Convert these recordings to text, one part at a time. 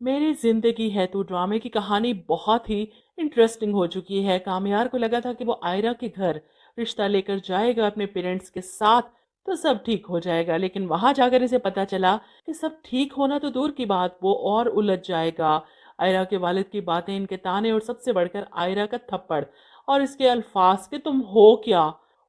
मेरी जिंदगी है तू ड्रामे की कहानी बहुत ही इंटरेस्टिंग हो चुकी है। कामयार को लगा था कि वो आयरा के घर रिश्ता लेकर जाएगा अपने पेरेंट्स के साथ तो सब ठीक हो जाएगा, लेकिन वहां जाकर इसे पता चला कि सब ठीक होना तो दूर की बात, वो और उलझ जाएगा। आयरा के वालिद की बातें, इनके ताने और सबसे बढ़कर आयरा का थप्पड़ और इसके अल्फाज कि तुम हो क्या,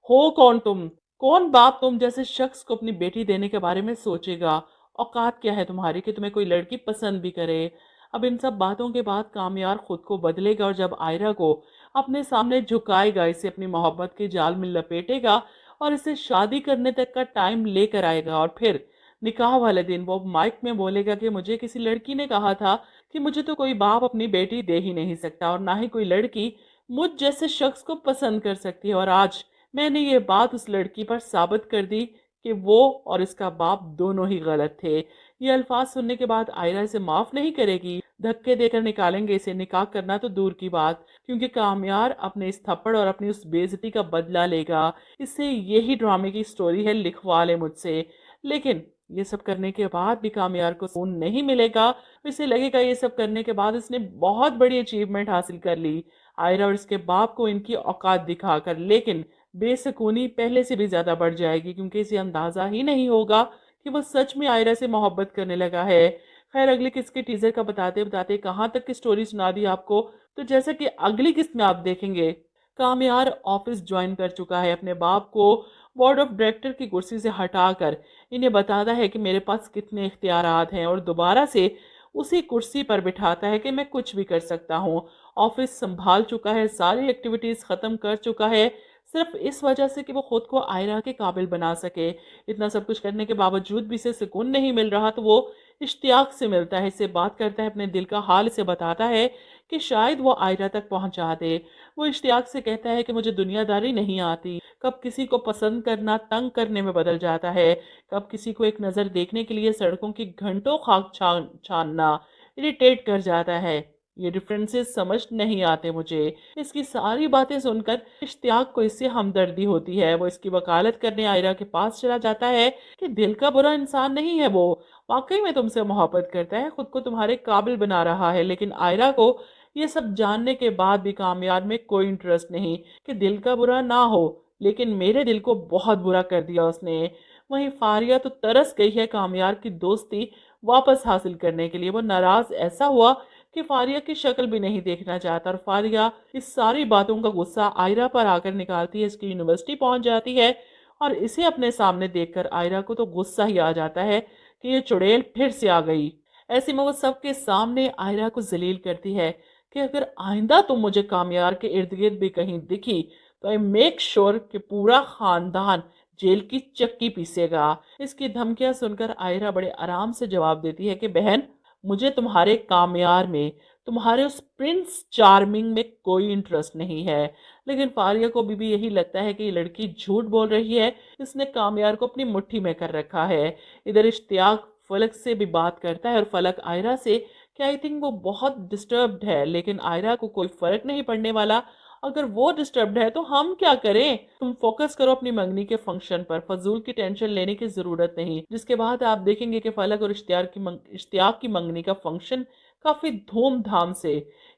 हो कौन तुम, कौन बाप तुम जैसे शख्स को अपनी बेटी देने के बारे में सोचेगा, औकात क्या है तुम्हारी कि तुम्हें कोई लड़की पसंद भी करे। अब इन सब बातों के बाद कामयार खुद को बदलेगा और जब आयरा को अपने सामने झुकाएगा, इसे अपनी मोहब्बत के जाल में लपेटेगा और इसे शादी करने तक का टाइम लेकर आएगा, और फिर निकाह वाले दिन वो माइक में बोलेगा कि मुझे किसी लड़की ने कहा था कि मुझे तो कोई बाप अपनी बेटी दे ही नहीं सकता और ना ही कोई लड़की मुझ जैसे शख्स को पसंद कर सकती है, और आज मैंने ये बात उस लड़की पर साबित कर दी कि वो और इसका बाप दोनों ही गलत थे। ये अल्फाज सुनने के बाद आयरा इसे माफ नहीं करेगी, धक्के देकर निकालेंगे इसे, निकाह करना तो दूर की बात, क्योंकि कामयार अपने इस थप्पड़ और अपनी उस बेइज्जती का बदला लेगा। इससे यही ड्रामे की स्टोरी है, लिखवा ले मुझसे। लेकिन ये सब करने के बाद भी कामयार को सुकून नहीं मिलेगा। इसे लगेगा ये सब करने के बाद इसने बहुत बड़ी अचीवमेंट हासिल कर ली आयरा और इसके बाप को इनकी औकात दिखाकर, लेकिन बेसुकूनी पहले से भी ज्यादा बढ़ जाएगी क्योंकि इसे अंदाजा ही नहीं होगा कि वो सच में आयरा से मोहब्बत करने लगा है। खैर, अगली किस्त के टीजर का बताते बताते कहाँ तक की स्टोरी सुना दी आपको, तो जैसा कि अगली किस्त में आप देखेंगे, कामयार ऑफिस ज्वाइन कर चुका है, अपने बाप को बोर्ड ऑफ डायरेक्टर की कुर्सी से हटाकर इन्हें बताता है कि मेरे पास कितने इख्तियारात हैं और दोबारा से उसी कुर्सी पर बिठाता है कि मैं कुछ भी कर सकता हूँ। ऑफिस संभाल चुका है, सारी एक्टिविटीज खत्म कर चुका है, सिर्फ इस वजह से कि वो खुद को आयरा के काबिल बना सके। इतना सब कुछ करने के बावजूद भी इसे सुकून नहीं मिल रहा तो वो इश्तियाक से मिलता है, इससे बात करता है, अपने दिल का हाल इसे बताता है कि शायद वो आयरा तक पहुंचा दे। वो इश्तियाक से कहता है कि मुझे दुनियादारी नहीं आती, कब किसी को पसंद करना तंग करने में बदल जाता है, कब किसी को एक नज़र देखने के लिए सड़कों की घंटों खाक छानना इरिटेट कर जाता है। ये डिफरेंसेस समझ नहीं आते मुझे। इसकी सारी बातें सुनकर इश्तियाक को इससे हमदर्दी होती है। वो इसकी वकालत करने आयरा के पास चला जाता है कि दिल का बुरा इंसान नहीं है, वो वाकई में तुमसे मोहब्बत करता है, खुद को तुम्हारे काबिल बना रहा है। लेकिन आयरा को ये सब जानने के बाद भी कामयाब में कोई इंटरेस्ट नहीं कि दिल का बुरा ना हो, लेकिन मेरे दिल को बहुत बुरा कर दिया उसने। वहीं फारिया तो तरस गई है कामयाब की दोस्ती वापस हासिल करने के लिए। वो नाराज ऐसा हुआ कि फारिया की शक्ल भी नहीं देखना चाहता, और फारिया इस सारी बातों का गुस्सा आयरा पर आकर निकालती है, इसकी यूनिवर्सिटी पहुंच जाती है और इसे अपने सामने देखकर आयरा को तो गुस्सा ही आ जाता है कि ये चुड़ैल फिर से आ गई। ऐसे में वो सबके सामने आयरा को जलील करती है कि अगर आइंदा तुम मुझे कामयार के इर्द गिर्द भी कहीं दिखी तो आई मेक श्योर कि पूरा खानदान जेल की चक्की पीसेगा। इसकी धमकियां सुनकर आयरा बड़े आराम से जवाब देती है कि बहन, मुझे तुम्हारे कामयार में, तुम्हारे उस प्रिंस चार्मिंग में कोई इंटरेस्ट नहीं है। लेकिन फारिया को भी यही लगता है कि ये लड़की झूठ बोल रही है, इसने कामयार को अपनी मुट्ठी में कर रखा है। इधर इश्तियाक फलक से भी बात करता है और फलक आयरा से कि आई थिंक वो बहुत डिस्टर्ब्ड है, लेकिन आयरा को कोई फर्क नहीं पड़ने वाला। अगर वो डिस्टर्ब्ड है तो हम क्या करें, तुम फोकस करो अपनी मंगनी के फंक्शन पर, फजूल की टेंशन लेने की जरूरत नहीं। जिसके बाद आप देखेंगे कि फलक और इश्तियाक की मंगनी का फंक्शन काफी धूमधाम से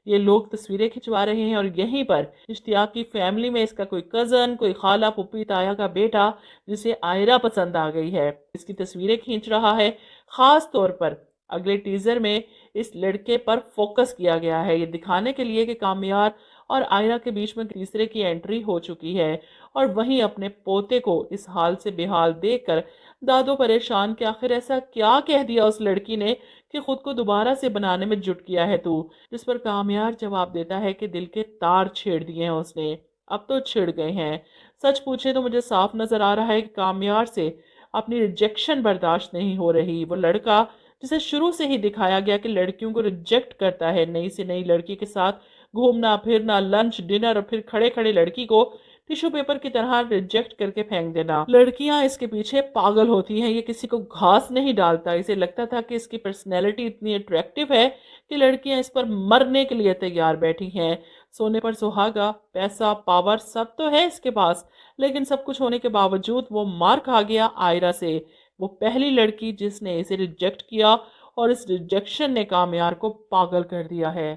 ये लोग तस्वीरें खिंचवा रहे हैं, और यहीं पर इश्तियाक की फैमिली में इसका कोई कजन, कोई खाला, पुप्पी, ताया का बेटा जिसे आयरा पसंद आ गई है, इसकी तस्वीरें खींच रहा है। खास तौर पर अगले टीजर में इस लड़के पर फोकस किया गया है, ये दिखाने के लिए कि कामयार और आयरा के बीच में तीसरे की एंट्री हो चुकी है। और वहीं अपने पोते को इस हाल से बेहाल देखकर दादो परेशान कि आखिर ऐसा क्या कह दिया उस लड़की ने कि खुद को दोबारा से बनाने में जुट किया है तू। जिस पर कामयार जवाब देता है कि दिल के तार छेड़ दिए हैं उसने, अब तो छिड़ गए हैं। सच पूछे तो मुझे साफ नजर आ रहा है कि कामयार से अपनी रिजेक्शन बर्दाश्त नहीं हो रही। वो लड़का जिसे शुरू से ही दिखाया गया कि लड़कियों को रिजेक्ट करता है, नई से नई लड़की के साथ घूमना फिरना, लंच डिनर, और फिर खड़े खड़े लड़की को टिश्यू पेपर की तरह रिजेक्ट करके फेंक देना। लड़कियां इसके पीछे पागल होती हैं, ये किसी को घास नहीं डालता। इसे लगता था कि इसकी पर्सनैलिटी इतनी अट्रैक्टिव है कि लड़कियां इस पर मरने के लिए तैयार बैठी हैं। सोने पर सुहागा, पैसा, पावर सब तो है इसके पास, लेकिन सब कुछ होने के बावजूद वो मार खा गया आयरा से, वो पहली लड़की जिसने इसे रिजेक्ट किया اور اس ریجیکشن نے کامیار کو پاگل کر دیا ہے۔